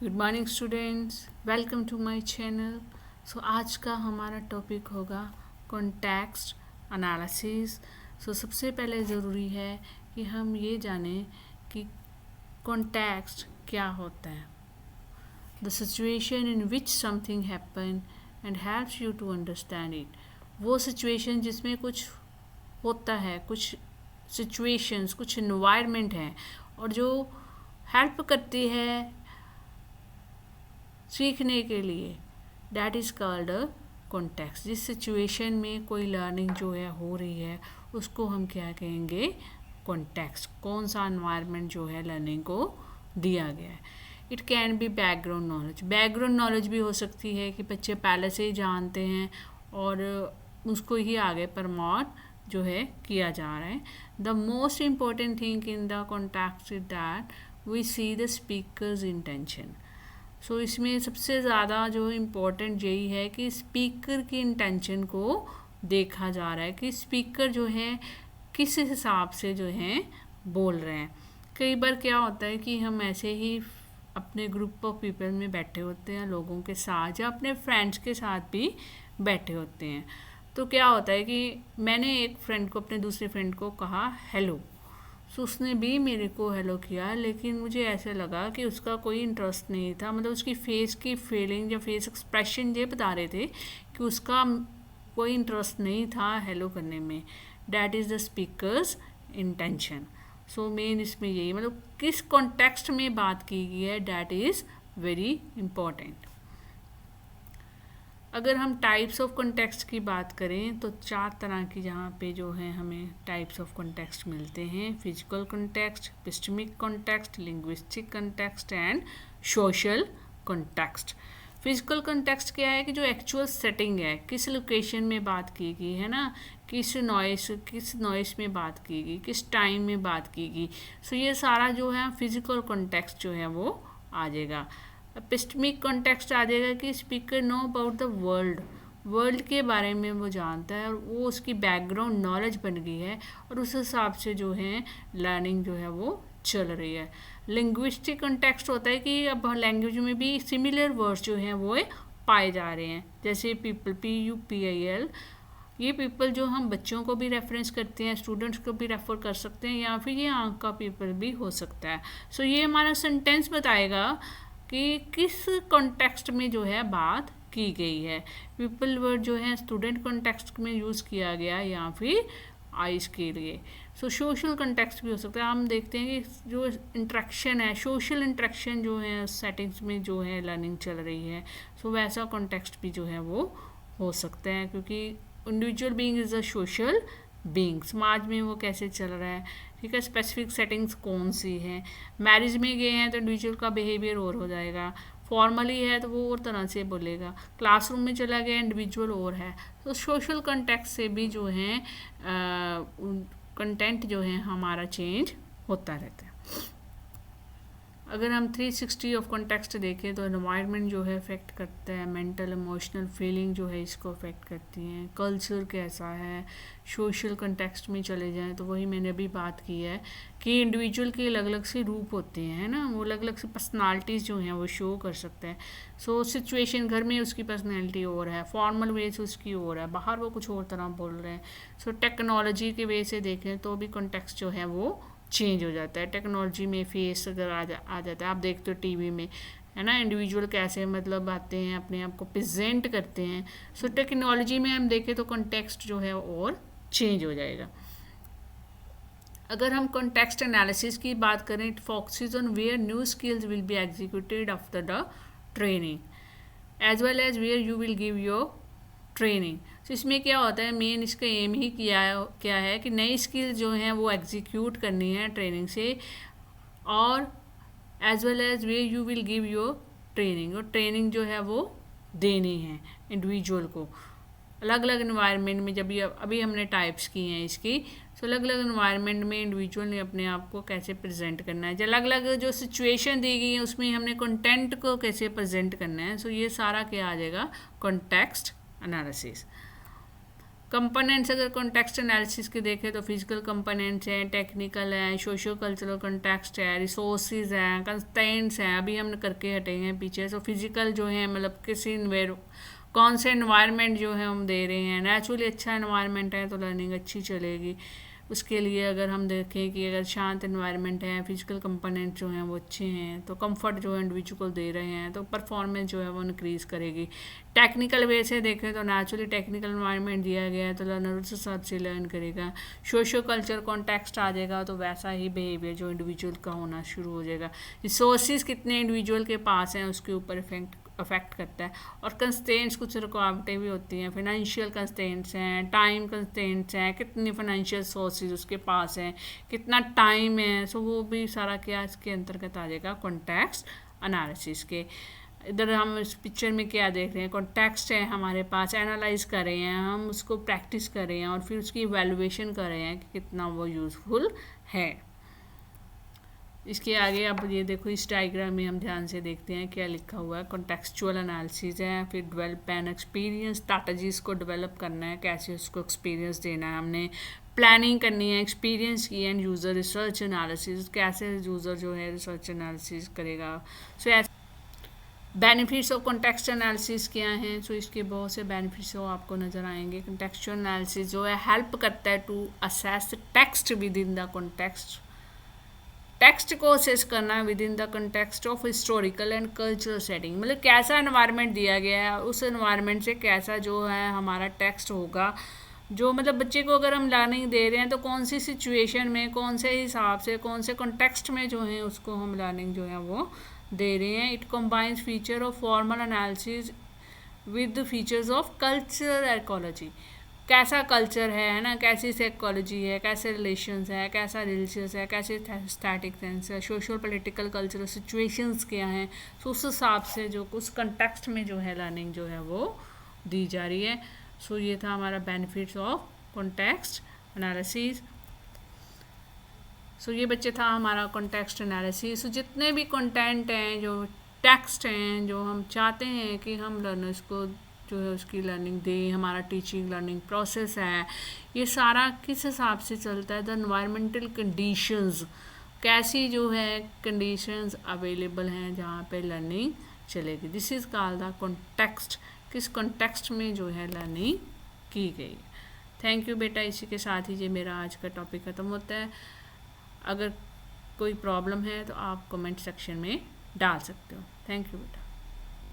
Good morning students, welcome to my channel. आज का हमारा टॉपिक होगा कॉन्टेक्स्ट एनालिसिस। सबसे पहले ज़रूरी है कि हम ये जानें कि कॉन्टेक्स्ट क्या होता है। The situation in which something happen and helps you to understand it. वो सिचुएशन जिसमें कुछ होता है, कुछ सिचुएशंस, कुछ इन्वायरमेंट है और जो हेल्प करती है सीखने के लिए, that is called a context. जिस सिचुएशन में कोई लर्निंग जो है हो रही है उसको हम क्या कहेंगे, कॉन्टेक्स्ट। कौन सा एनवायरनमेंट जो है लर्निंग को दिया गया है। It can be background knowledge. Background knowledge भी हो सकती है कि बच्चे पहले से ही जानते हैं और उसको ही आगे प्रमोट जो है किया जा रहा है। The most important thing in the context is that we see the speaker's intention. इसमें सबसे ज़्यादा जो इम्पोर्टेंट यही है कि स्पीकर की इंटेंशन को देखा जा रहा है कि स्पीकर जो है किस हिसाब से जो है बोल रहे हैं। कई बार क्या होता है कि हम ऐसे ही अपने ग्रुप ऑफ पीपल में बैठे होते हैं, लोगों के साथ या अपने फ्रेंड्स के साथ भी बैठे होते हैं। तो क्या होता है कि मैंने एक फ्रेंड को, अपने दूसरे फ्रेंड को कहा हेलो। उसने भी मेरे को हेलो किया, लेकिन मुझे ऐसे लगा कि उसका कोई इंटरेस्ट नहीं था। मतलब उसकी फेस की फीलिंग या फेस एक्सप्रेशन ये बता रहे थे कि उसका कोई इंटरेस्ट नहीं था हेलो करने में। That is the speaker's intention. Main इसमें यही, मतलब किस कॉन्टेक्स्ट में बात की गई है, डैट इज़ वेरी इम्पॉर्टेंट। अगर हम टाइप्स ऑफ कॉन्टेक्स्ट की बात करें तो 4 तरह की यहाँ पे जो है हमें टाइप्स ऑफ कॉन्टेक्स्ट मिलते हैं। Physical context, epistemic context, linguistic context and social context. Physical context क्या है कि जो एक्चुअल सेटिंग है, किस लोकेशन में बात की गई है ना, किस नॉइस में बात की गई, किस टाइम में बात की गई। ये सारा जो है फिजिकल कॉन्टेक्स्ट जो है वो आ जाएगा। एपिस्टेमिक कॉन्टेक्स्ट आ जाएगा कि speaker know about the world के बारे में वो जानता है और वो उसकी बैकग्राउंड नॉलेज बन गई है और उस हिसाब से जो है लर्निंग जो है वो चल रही है। लिंग्विस्टिक कॉन्टेक्स्ट होता है कि अब लैंग्वेज में भी सिमिलर वर्ड्स जो हैं वो पाए जा रहे हैं, जैसे पीपल, PUPIL। ये पीपल जो हम बच्चों को भी रेफरेंस करते हैं, स्टूडेंट्स को भी रेफर कर सकते हैं, या फिर ये आंख का पीपल भी हो सकता है। ये हमारा सेंटेंस बताएगा कि किस कॉन्टेक्स्ट में जो है बात की गई है। पीपल वर्ड जो है स्टूडेंट कॉन्टेक्स्ट में यूज़ किया गया या फिर आइस के लिए। सोशल कॉन्टेक्स्ट भी हो सकता है। हम देखते हैं कि जो इंट्रैक्शन है, सोशल इंट्रैक्शन जो है सेटिंग्स में जो है लर्निंग चल रही है, वैसा कॉन्टेक्स्ट भी जो है वो हो सकता है, क्योंकि individual being is a social being. समाज में वो कैसे चल रहा है, ठीक है, स्पेसिफिक सेटिंग्स कौन सी हैं। मैरिज में गए हैं तो इंडिविजुअल का बिहेवियर और हो जाएगा, फॉर्मली है तो वो और तरह से बोलेगा, क्लासरूम में चला गया इंडिविजुअल और है। सोशल कंटेक्स्ट से भी जो है कंटेंट जो है हमारा चेंज होता रहता है। अगर हम 360 ऑफ कॉन्टेक्स्ट देखें तो एनवायरनमेंट जो है अफेक्ट करता है, मेंटल इमोशनल फीलिंग जो है इसको अफेक्ट करती हैं, कल्चर कैसा है। सोशल कॉन्टेक्स्ट में चले जाएं तो वही मैंने अभी बात की है कि इंडिविजुअल के अलग अलग से रूप होते हैं, है ना, वो अलग अलग से पर्सनालिटीज़ जो हैं वो शो कर सकते हैं। सिचुएशन, घर में उसकी पर्सनैलिटी और है, फॉर्मल वे से उसकी और है, बाहर वो कुछ और तरह बोल रहे हैं। टेक्नोलॉजी के वे से देखें तो भी कॉन्टेक्स्ट जो है वो चेंज हो जाता है। टेक्नोलॉजी में फेस अगर आ जाता है, आप देखते हो टीवी में, है ना, इंडिविजुअल कैसे मतलब आते हैं, अपने आप को प्रेजेंट करते हैं। टेक्नोलॉजी में हम देखें तो कॉन्टेक्स्ट जो है और चेंज हो जाएगा। अगर हम कॉन्टेक्स्ट एनालिसिस की बात करें, it focuses on where new skills will be executed after the training as well as where you will give your training. इसमें क्या होता है, मेन इसका एम ही क्या है कि नई स्किल्स जो हैं वो एग्जीक्यूट करनी है ट्रेनिंग से, और as well as way you will give your training, और ट्रेनिंग जो है वो देनी है इंडिविजुअल को अलग अलग इन्वायरमेंट में। जब अभी हमने टाइप्स की हैं इसकी, अलग अलग इन्वायरमेंट में इंडिविजुअल ने अपने आप को कैसे प्रेजेंट करना है, जो अलग अलग जो सिचुएशन दी गई है उसमें हमने कंटेंट को कैसे प्रेजेंट करना है। ये सारा क्या आ जाएगा, कॉन्टेक्स्ट एनालिसिस। कंपोनेंट्स अगर कॉन्टेक्स्ट एनालिसिस के देखें तो फिजिकल कंपोनेंट्स हैं, टेक्निकल है, सोशियो कल्चरल कॉन्टेक्स्ट है, रिसोर्सेज हैं, कंस्ट्रेंट्स हैं, अभी हम करके हटे हैं पीछे। सो फिजिकल जो है मतलब किसी कौन से एनवायरनमेंट जो है हम दे रहे हैं, नेचुरली अच्छा एनवायरनमेंट है तो लर्निंग अच्छी चलेगी। उसके लिए अगर हम देखें कि अगर शांत एनवायरनमेंट है, फिजिकल कंपोनेंट जो हैं वो अच्छे हैं, तो कंफर्ट जो है इंडिविजुअल को दे रहे हैं, तो परफॉर्मेंस जो है वो इंक्रीज़ करेगी। टेक्निकल वे से देखें तो नेचुरली टेक्निकल एनवायरनमेंट दिया गया है तो लर्नर उस हिसाब से लर्न करेगा। सोशो कल्चर कॉन्टेक्स्ट आ जाएगा तो वैसा ही बिहेवियर जो इंडिविजुअल का होना शुरू हो जाएगा। रिसोर्सेज कितने इंडिविजुअल के पास हैं उसके ऊपर अफेक्ट करता है। और कंस्ट्रेंट्स कुछ रुकावटें भी होती हैं, फाइनेंशियल कंस्ट्रेंट्स हैं, टाइम कंस्ट्रेंट्स हैं, कितनी फाइनेंशियल सोर्सेज उसके पास हैं, कितना टाइम है, सो वो भी सारा क्या इसके अंतर्गत आ जाएगा कॉन्टेक्स्ट एनालिसिस के। इधर हम इस पिक्चर में क्या देख रहे हैं, कॉन्टेक्स्ट है हमारे पास, एनालाइज कर रहे हैं हम, उसको प्रैक्टिस कर रहे हैं और फिर उसकी इवैल्यूएशन कर रहे हैं कि कितना वो यूज़फुल है। इसके आगे अब ये देखो इस डायग्राम में हम ध्यान से देखते हैं क्या लिखा हुआ है। कॉन्टेक्चुअल एनालिसिस है, फिर डेवलप एन एक्सपीरियंस, स्ट्रैटेजीज को डेवलप करना है, कैसे उसको एक्सपीरियंस देना है, हमने प्लानिंग करनी है, एक्सपीरियंस की, एंड यूज़र रिसर्च एनालिसिस, कैसे यूज़र जो है रिसर्च एनालिसिस करेगा। सो बेनिफिट्स ऑफ कॉन्टेक्स्ट एनालिसिस क्या हैं? सो इसके बहुत से बेनिफिट्स आपको नज़र आएंगे। कॉन्टेक्चुअल एनालिसिस जो है हेल्प करता है to assess text within the context, text को असेस करना within the context of historical and cultural setting, मतलब कैसा एनवायरनमेंट दिया गया है, उस एनवायरनमेंट से कैसा जो है हमारा टेक्स्ट होगा। जो मतलब बच्चे को अगर हम लर्निंग दे रहे हैं तो कौन सी सिचुएशन में, कौन से हिसाब से, कौन से कॉन्टेक्स्ट में जो है उसको हम लर्निंग जो है वो दे रहे हैं। It combines feature of formal analysis with features of cultural ecology, कैसा कल्चर है ना, कैसी साइकोलॉजी है, कैसे रिलेशंस है, कैसा रिलीजियस है, कैसे स्टैटिक सेंस है, सोशल पॉलिटिकल कल्चरल सिचुएशंस क्या हैं, तो उस हिसाब से जो उस कंटेक्स्ट में जो है लर्निंग जो है वो दी जा रही है। सो ये था हमारा बेनिफिट्स ऑफ कॉन्टेक्स्ट एनालिसिस। सो ये बच्चे था हमारा कॉन्टेक्स्ट एनालिसिस। सो जितने भी कंटेंट हैं, जो टेक्स्ट हैं, जो हम चाहते हैं कि हम लर्नर्स को जो है उसकी लर्निंग दें, हमारा टीचिंग लर्निंग प्रोसेस है, ये सारा किस हिसाब से चलता है, द एनवायरमेंटल कंडीशंस, कैसी जो है कंडीशंस अवेलेबल हैं जहाँ पे लर्निंग चलेगी। This is called the context, किस कॉन्टेक्स्ट में जो है लर्निंग की गई। थैंक यू बेटा, इसी के साथ ही ये मेरा आज का टॉपिक ख़त्म होता है। अगर कोई प्रॉब्लम है तो आप कमेंट सेक्शन में डाल सकते हो। थैंक यू बेटा।